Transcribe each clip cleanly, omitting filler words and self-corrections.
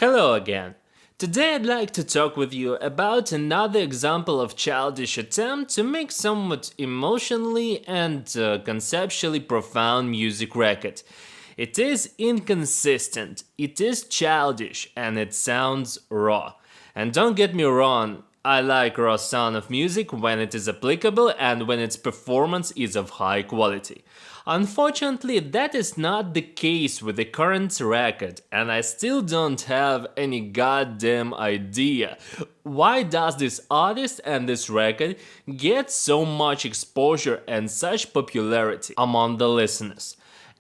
Hello again. Today I'd like to talk with you about another example of childish attempt to make somewhat emotionally and conceptually profound music record. It is inconsistent, it is childish, and it sounds raw. And don't get me wrong, I like raw sound of music when it is applicable and when its performance is of high quality. Unfortunately, that is not the case with the current record, and I still don't have any goddamn idea why does this artist and this record get so much exposure and such popularity among the listeners.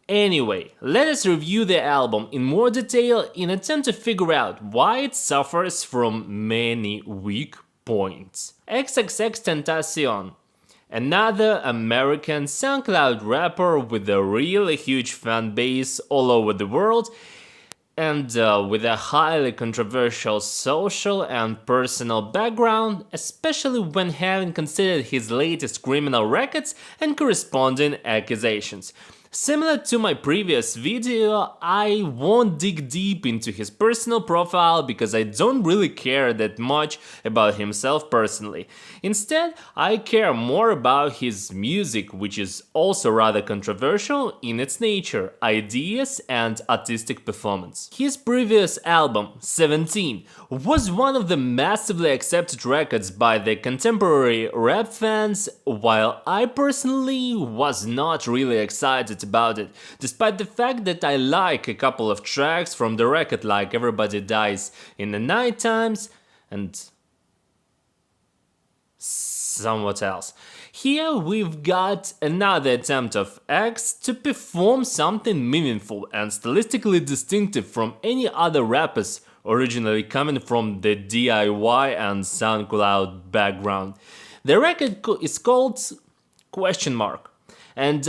Anyway, let us review the album in more detail in attempt to figure out why it suffers from many weak points. Xxxtentacion, another American SoundCloud rapper with a really huge fan base all over the world and with a highly controversial social and personal background, especially when having considered his latest criminal records and corresponding accusations. Similar to my previous video, I won't dig deep into his personal profile because I don't really care that much about himself personally. Instead, I care more about his music, which is also rather controversial in its nature, ideas and artistic performance. His previous album, 17, was one of the massively accepted records by the contemporary rap fans, while I personally was not really excited about it, despite the fact that I like a couple of tracks from the record like Everybody Dies in the Night Times and somewhat else. Here we've got another attempt of X to perform something meaningful and stylistically distinctive from any other rappers originally coming from the DIY and SoundCloud background. The record is called Question Mark. And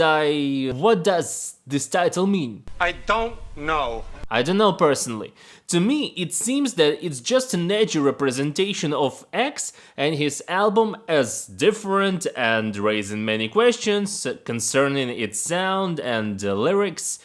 what does this title mean? I don't know. I don't know personally. To me, it seems that it's just an edgy representation of X and his album as different and raising many questions concerning its sound and lyrics.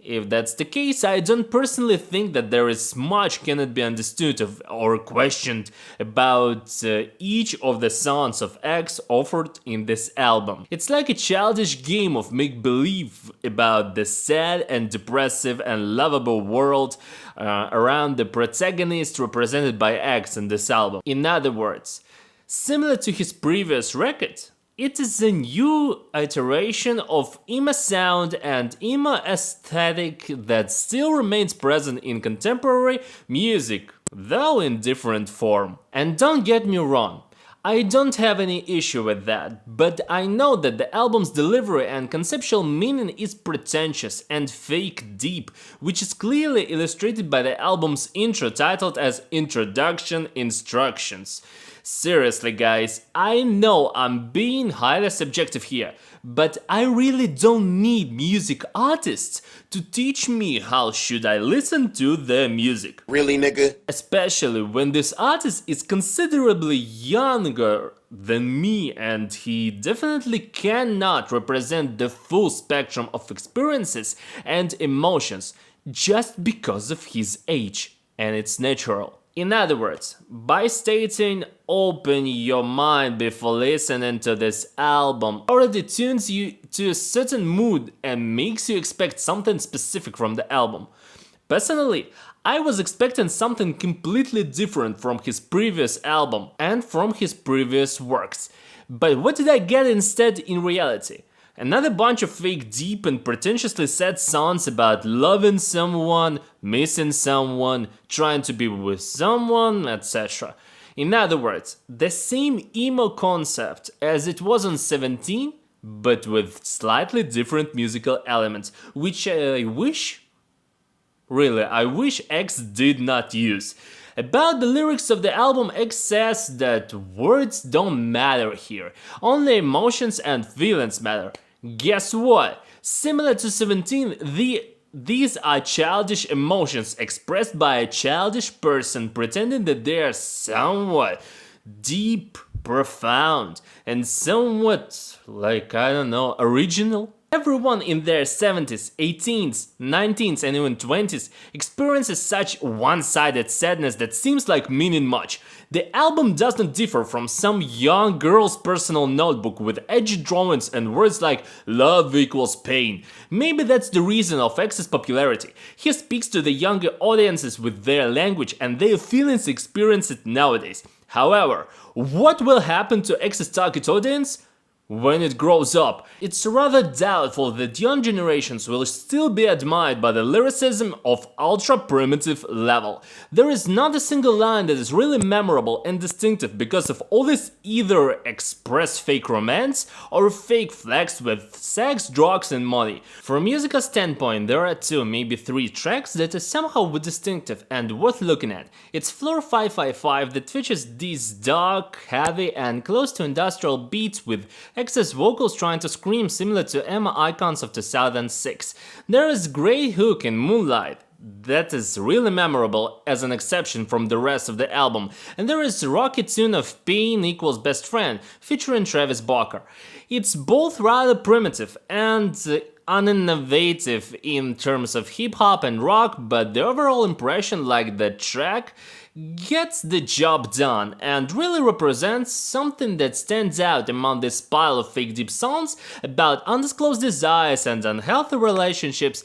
If that's the case, I don't personally think that there is much cannot be understood or questioned about each of the songs of X offered in this album. It's like a childish game of make-believe about the sad and depressive and lovable world around the protagonist represented by X in this album. In other words, similar to his previous record, it is a new iteration of emo sound and emo aesthetic that still remains present in contemporary music, though in different form. And don't get me wrong, I don't have any issue with that, but I know that the album's delivery and conceptual meaning is pretentious and fake deep, which is clearly illustrated by the album's intro titled as Introduction Instructions. Seriously guys, I know I'm being highly subjective here, but I really don't need music artists to teach me how should I listen to their music. Really, nigga? Especially when this artist is considerably younger than me and he definitely cannot represent the full spectrum of experiences and emotions just because of his age, and it's natural. In other words, by stating open your mind before listening to this album already tunes you to a certain mood and makes you expect something specific from the album. Personally, I was expecting something completely different from his previous album and from his previous works. But what did I get instead in reality? Another bunch of fake deep and pretentiously sad songs about loving someone, missing someone, trying to be with someone, etc. In other words, the same emo concept as it was on 17, but with slightly different musical elements, which I wish X did not use. About the lyrics of the album, X says that words don't matter here, only emotions and feelings matter. Guess what? Similar to 17, these are childish emotions expressed by a childish person pretending that they are somewhat deep, profound, and somewhat, like, I don't know, original. Everyone in their 70s, 18s, 19s and even 20s experiences such one-sided sadness that seems like meaning much. The album doesn't differ from some young girl's personal notebook with edgy drawings and words like love equals pain. Maybe that's the reason of X's popularity. He speaks to the younger audiences with their language and their feelings experienced nowadays. However, what will happen to X's target audience when it grows up? It's rather doubtful that young generations will still be admired by the lyricism of ultra-primitive level. There is not a single line that is really memorable and distinctive because of all this either express fake romance or fake flex with sex, drugs and money. From a musical standpoint, there are 2, maybe 3 tracks that are somehow distinctive and worth looking at. It's Floor 555 that features these dark, heavy and close to industrial beats with X's vocals trying to scream similar to Emma Icons of 2006. There is great hook in Moonlight that is really memorable as an exception from the rest of the album, and there is a rocky tune of Pain Equals Best Friend featuring Travis Barker. It's both rather primitive and uninnovative in terms of hip-hop and rock, but the overall impression, like the track, gets the job done and really represents something that stands out among this pile of fake deep songs about undisclosed desires and unhealthy relationships.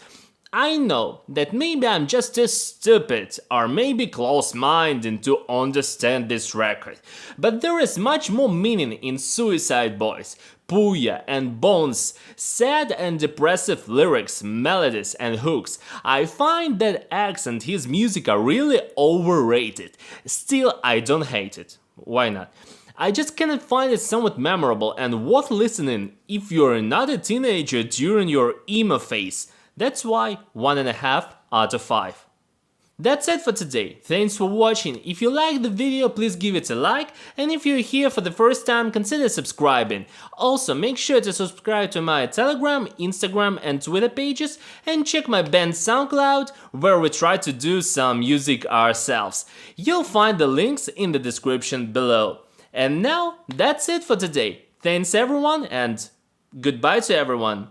I know that maybe I'm just too stupid or maybe close-minded to understand this record, but there is much more meaning in Suicide Boys, Puya and Bones' sad and depressive lyrics, melodies and hooks. I find that X and his music are really overrated. Still, I don't hate it. Why not? I just cannot find it somewhat memorable and worth listening if you're not a teenager during your emo phase. That's why 1.5 out of 5. That's it for today. Thanks for watching. If you liked the video, please give it a like, and if you're here for the first time, consider subscribing. Also, make sure to subscribe to my Telegram, Instagram and Twitter pages, and check my band SoundCloud, where we try to do some music ourselves. You'll find the links in the description below. And now, that's it for today. Thanks everyone, and goodbye to everyone.